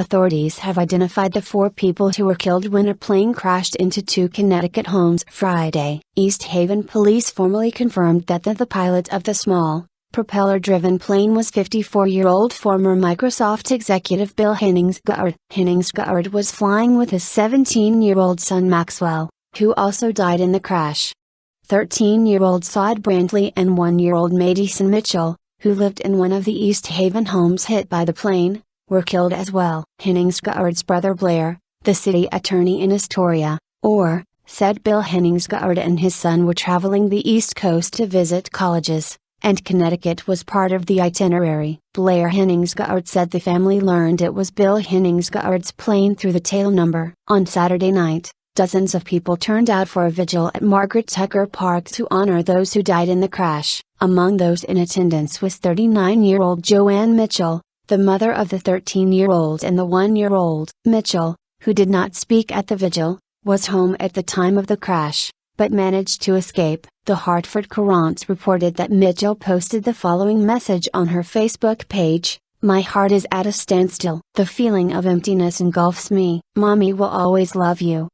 Authorities have identified the 4 people who were killed when a plane crashed into 2 Connecticut homes Friday. East Haven police formally confirmed that the pilot of the small, propeller-driven plane was 54-year-old former Microsoft executive Bill Henningsgaard. Henningsgaard was flying with his 17-year-old son Maxwell, who also died in the crash. 13-year-old Sade Brantley and 1-year-old Madisyn Mitchell, who lived in one of the East Haven homes hit by the plane, were killed as well. Henningsgaard's brother Blair, the city attorney in Astoria, said Bill Henningsgaard and his son were traveling the East Coast to visit colleges, and Connecticut was part of the itinerary. Blair Henningsgaard said the family learned it was Bill Henningsgaard's plane through the tail number. On Saturday night, dozens of people turned out for a vigil at Margaret Tucker Park to honor those who died in the crash. Among those in attendance was 39-year-old Joann Mitchell, the mother of the 13-year-old and the 1-year-old. Mitchell, who did not speak at the vigil, was home at the time of the crash, but managed to escape. The Hartford Courant reported that Mitchell posted the following message on her Facebook page: "My heart is at a standstill. The feeling of emptiness engulfs me. Mommy will always love you.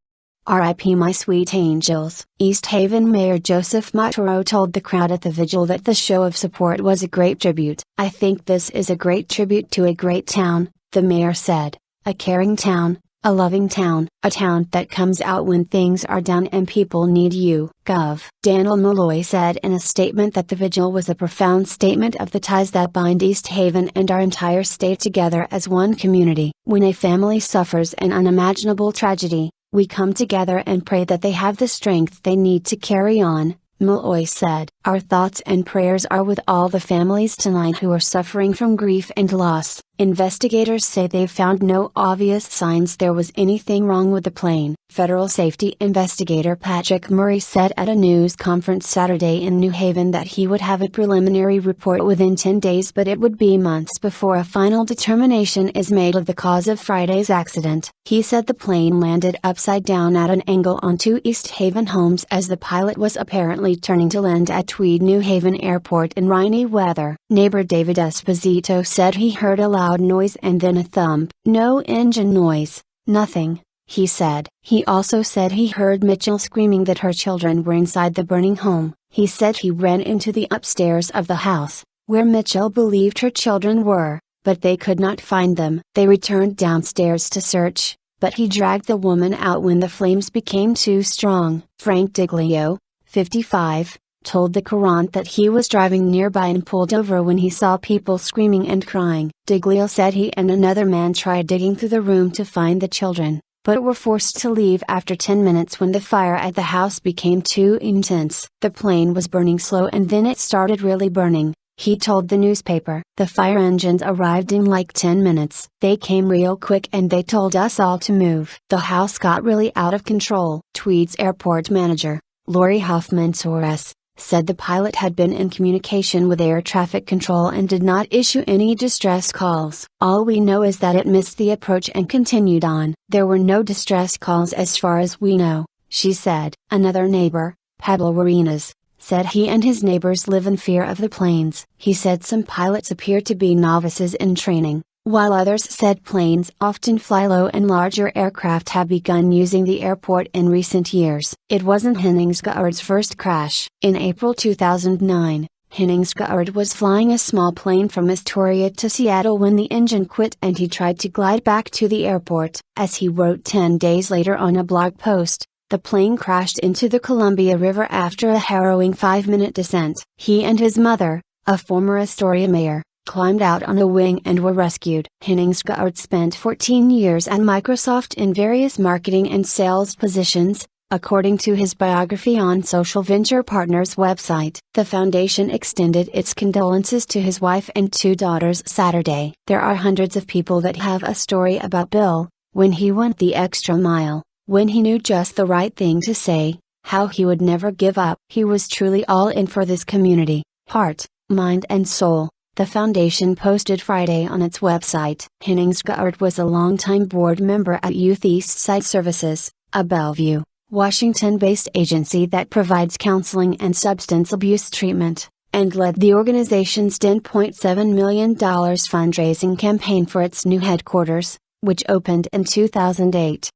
R.I.P. my sweet angels." East Haven Mayor Joseph Maturo told the crowd at the vigil that the show of support was a great tribute. "I think this is a great tribute to a great town," the mayor said. "A caring town, a loving town, a town that comes out when things are down and people need you." Gov. Daniel Malloy said in a statement that the vigil was a profound statement of the ties that bind East Haven and our entire state together as one community. "When a family suffers an unimaginable tragedy, we come together and pray that they have the strength they need to carry on," Malloy said. "Our thoughts and prayers are with all the families tonight who are suffering from grief and loss." Investigators say they've found no obvious signs there was anything wrong with the plane. Federal safety investigator Patrick Murray said at a news conference Saturday in New Haven that he would have a preliminary report within 10 days, but it would be months before a final determination is made of the cause of Friday's accident. He said the plane landed upside down at an angle on 2 East Haven homes as the pilot was apparently turning to land at Tweed New Haven Airport in rainy weather. Neighbor David Esposito said he heard a loud noise and then a thump. "No engine noise, nothing," he said. He also said he heard Mitchell screaming that her children were inside the burning home. He said he ran into the upstairs of the house, where Mitchell believed her children were, but they could not find them. They returned downstairs to search, but he dragged the woman out when the flames became too strong. Frank Diglio, 55, told the Courant that he was driving nearby and pulled over when he saw people screaming and crying. Diglio said he and another man tried digging through the room to find the children, but were forced to leave after 10 minutes when the fire at the house became too intense. "The plane was burning slow and then it started really burning," he told the newspaper. "The fire engines arrived in like 10 minutes. They came real quick and they told us all to move. The house got really out of control." Tweed's airport manager, Lori Hoffman Torres, said the pilot had been in communication with air traffic control and did not issue any distress calls. "All we know is that it missed the approach and continued on. There were no distress calls as far as we know," she said. Another neighbor, Pablo Arenas, said he and his neighbors live in fear of the planes. He said some pilots appear to be novices in training, while others said planes often fly low and larger aircraft have begun using the airport in recent years. It wasn't Henningsgaard's first crash. In April 2009, Henningsgaard was flying a small plane from Astoria to Seattle when the engine quit and he tried to glide back to the airport. As he wrote 10 days later on a blog post, the plane crashed into the Columbia River after a harrowing 5-minute descent. He and his mother, a former Astoria mayor, climbed out on a wing and were rescued. Henningsgaard spent 14 years at Microsoft in various marketing and sales positions, according to his biography on Social Venture Partners website. The foundation extended its condolences to his wife and 2 daughters Saturday. "There are hundreds of people that have a story about Bill, when he went the extra mile, when he knew just the right thing to say, how he would never give up. He was truly all in for this community, heart, mind and soul," the foundation posted Friday on its website. Henningsgaard was a longtime board member at Youth East Side Services, a Bellevue, Washington-based agency that provides counseling and substance abuse treatment, and led the organization's $10.7 million fundraising campaign for its new headquarters, which opened in 2008.